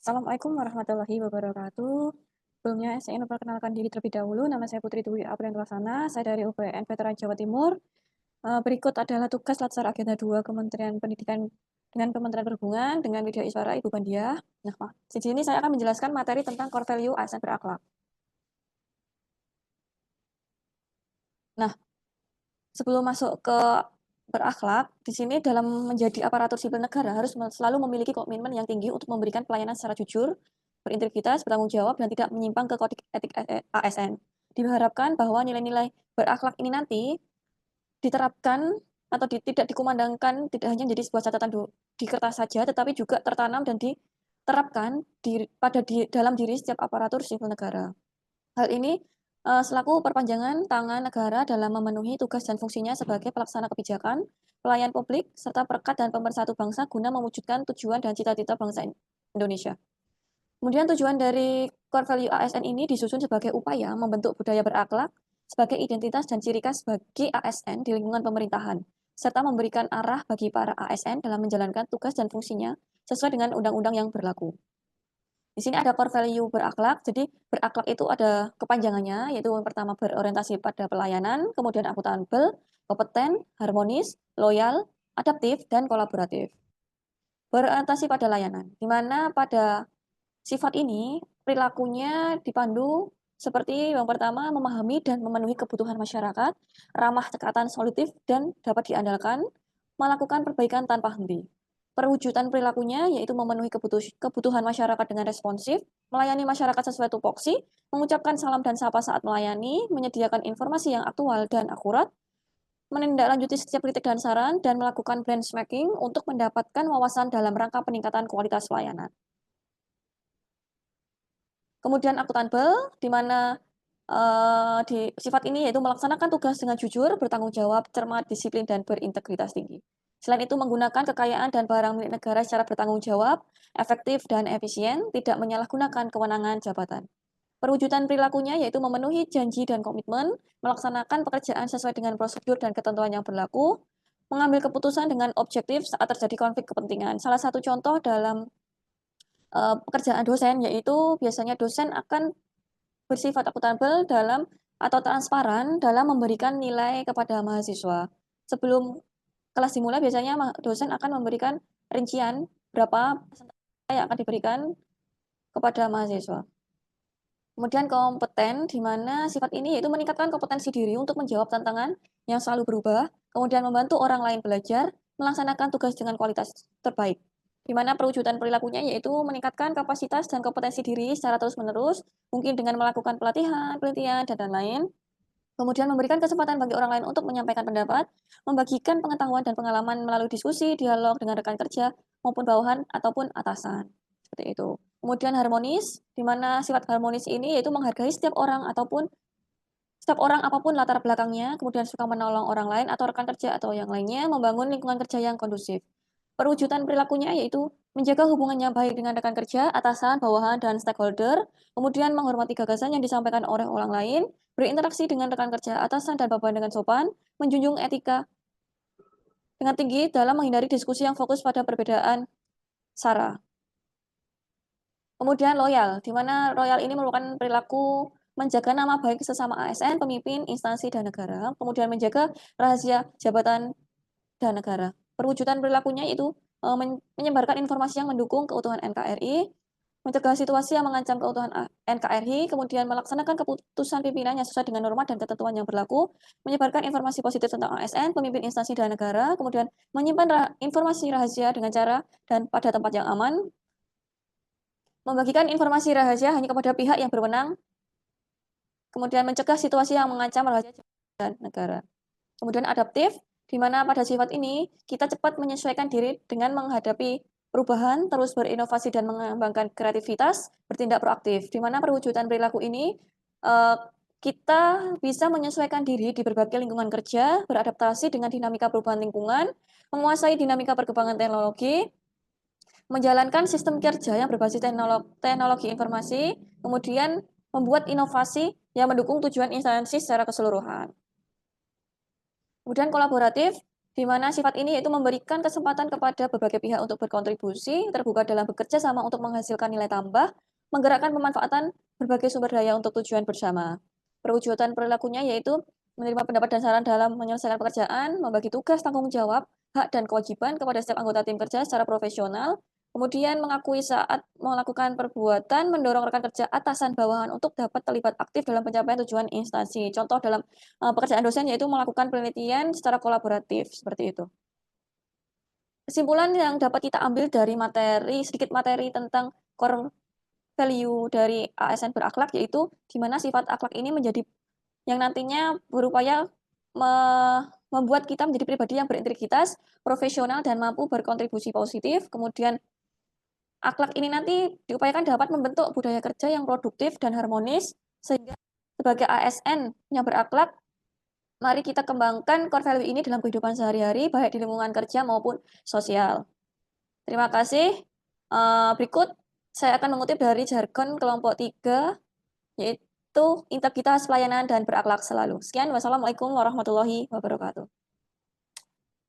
Assalamualaikum warahmatullahi wabarakatuh. Sebelumnya saya ingin memperkenalkan diri terlebih dahulu. Nama saya Putri Dwi Apriantolasana. Saya dari UPN Veteran Jawa Timur. Berikut adalah tugas Latsar Agenda 2 Kementerian Pendidikan dengan Kementerian Perhubungan dengan Widya Iswara Ibu Bandia. Nah, di sini saya akan menjelaskan materi tentang core value ASN berakhlak. Nah, sebelum masuk ke berakhlak, di sini dalam menjadi aparatur sipil negara harus selalu memiliki komitmen yang tinggi untuk memberikan pelayanan secara jujur, berintegritas, bertanggung jawab, dan tidak menyimpang ke kode etik ASN. Diharapkan bahwa nilai-nilai berakhlak ini nanti diterapkan atau tidak dikumandangkan tidak hanya menjadi sebuah catatan di kertas saja, tetapi juga tertanam dan diterapkan dalam diri setiap aparatur sipil negara. Hal ini selaku perpanjangan tangan negara dalam memenuhi tugas dan fungsinya sebagai pelaksana kebijakan, pelayan publik, serta perekat dan pemersatu bangsa guna mewujudkan tujuan dan cita-cita bangsa Indonesia. Kemudian tujuan dari core value ASN ini disusun sebagai upaya membentuk budaya berakhlak sebagai identitas dan ciri khas bagi ASN di lingkungan pemerintahan, serta memberikan arah bagi para ASN dalam menjalankan tugas dan fungsinya sesuai dengan undang-undang yang berlaku. Di sini ada core value berakhlak. Jadi berakhlak itu ada kepanjangannya, yaitu yang pertama berorientasi pada pelayanan, kemudian akuntabel, kompeten, harmonis, loyal, adaptif, dan kolaboratif. Berorientasi pada layanan, di mana pada sifat ini perilakunya dipandu seperti yang pertama memahami dan memenuhi kebutuhan masyarakat, ramah cekatan solutif, dan dapat diandalkan, melakukan perbaikan tanpa henti. Perwujudan perilakunya yaitu memenuhi kebutuhan masyarakat dengan responsif, melayani masyarakat sesuai tupoksi, mengucapkan salam dan sapa saat melayani, menyediakan informasi yang aktual dan akurat, menindaklanjuti setiap kritik dan saran, dan melakukan benchmarking untuk mendapatkan wawasan dalam rangka peningkatan kualitas pelayanan. Kemudian akuntabel, di mana sifat ini yaitu melaksanakan tugas dengan jujur, bertanggung jawab, cermat, disiplin, dan berintegritas tinggi. Selain itu menggunakan kekayaan dan barang milik negara secara bertanggung jawab, efektif, dan efisien, tidak menyalahgunakan kewenangan jabatan. Perwujudan perilakunya yaitu memenuhi janji dan komitmen, melaksanakan pekerjaan sesuai dengan prosedur dan ketentuan yang berlaku, mengambil keputusan dengan objektif saat terjadi konflik kepentingan. Salah satu contoh dalam pekerjaan dosen, yaitu biasanya dosen akan bersifat akuntabel dalam atau transparan dalam memberikan nilai kepada mahasiswa. Sebelum kelas dimulai, biasanya dosen akan memberikan rincian berapa persentase yang akan diberikan kepada mahasiswa. Kemudian kompeten, di mana sifat ini yaitu meningkatkan kompetensi diri untuk menjawab tantangan yang selalu berubah, kemudian membantu orang lain belajar, melaksanakan tugas dengan kualitas terbaik. Di mana perwujudan perilakunya yaitu meningkatkan kapasitas dan kompetensi diri secara terus-menerus, mungkin dengan melakukan pelatihan, penelitian, dan lain-lain. Kemudian memberikan kesempatan bagi orang lain untuk menyampaikan pendapat, membagikan pengetahuan dan pengalaman melalui diskusi, dialog dengan rekan kerja, maupun bawahan ataupun atasan. Seperti itu. Kemudian harmonis, di mana sifat harmonis ini yaitu menghargai setiap orang apapun latar belakangnya, kemudian suka menolong orang lain atau rekan kerja atau yang lainnya, membangun lingkungan kerja yang kondusif. Perwujudan perilakunya yaitu menjaga hubungannya baik dengan rekan kerja, atasan, bawahan, dan stakeholder, kemudian menghormati gagasan yang disampaikan oleh orang lain, berinteraksi dengan rekan kerja, atasan, dan bawahan dengan sopan, menjunjung etika dengan tinggi dalam menghindari diskusi yang fokus pada perbedaan sara. Kemudian loyal, di mana loyal ini merupakan perilaku menjaga nama baik sesama ASN, pemimpin, instansi, dan negara, kemudian menjaga rahasia jabatan dan negara. Perwujudan perilakunya itu menyebarkan informasi yang mendukung keutuhan NKRI, mencegah situasi yang mengancam keutuhan NKRI, kemudian melaksanakan keputusan pimpinan yang sesuai dengan norma dan ketentuan yang berlaku, menyebarkan informasi positif tentang ASN, pemimpin instansi dan negara, kemudian menyimpan informasi rahasia dengan cara dan pada tempat yang aman, membagikan informasi rahasia hanya kepada pihak yang berwenang, kemudian mencegah situasi yang mengancam rahasia dan negara. Kemudian adaptif, di mana pada sifat ini kita cepat menyesuaikan diri dengan menghadapi perubahan, terus berinovasi dan mengembangkan kreativitas, bertindak proaktif. Di mana perwujudan perilaku ini kita bisa menyesuaikan diri di berbagai lingkungan kerja, beradaptasi dengan dinamika perubahan lingkungan, menguasai dinamika perkembangan teknologi, menjalankan sistem kerja yang berbasis teknologi informasi, kemudian membuat inovasi yang mendukung tujuan instansi secara keseluruhan. Kemudian kolaboratif, di mana sifat ini yaitu memberikan kesempatan kepada berbagai pihak untuk berkontribusi, terbuka dalam bekerja sama untuk menghasilkan nilai tambah, menggerakkan pemanfaatan berbagai sumber daya untuk tujuan bersama. Perwujudan perilakunya yaitu menerima pendapat dan saran dalam menyelesaikan pekerjaan, membagi tugas, tanggung jawab, hak dan kewajiban kepada setiap anggota tim kerja secara profesional, kemudian mengakui saat melakukan perbuatan, mendorong rekan kerja atasan bawahan untuk dapat terlibat aktif dalam pencapaian tujuan instansi. Contoh dalam pekerjaan dosen yaitu melakukan penelitian secara kolaboratif, seperti itu. Kesimpulan yang dapat kita ambil dari sedikit materi tentang core value dari ASN berakhlak yaitu di mana sifat akhlak ini menjadi yang nantinya berupaya me membuat kita menjadi pribadi yang berintegritas, profesional, dan mampu berkontribusi positif. Kemudian akhlak ini nanti diupayakan dapat membentuk budaya kerja yang produktif dan harmonis, sehingga sebagai ASN yang berakhlak, mari kita kembangkan core value ini dalam kehidupan sehari-hari, baik di lingkungan kerja maupun sosial. Terima kasih. Berikut saya akan mengutip dari jargon kelompok 3, yaitu integritas, pelayanan, dan berakhlak selalu. Sekian, wassalamualaikum warahmatullahi wabarakatuh.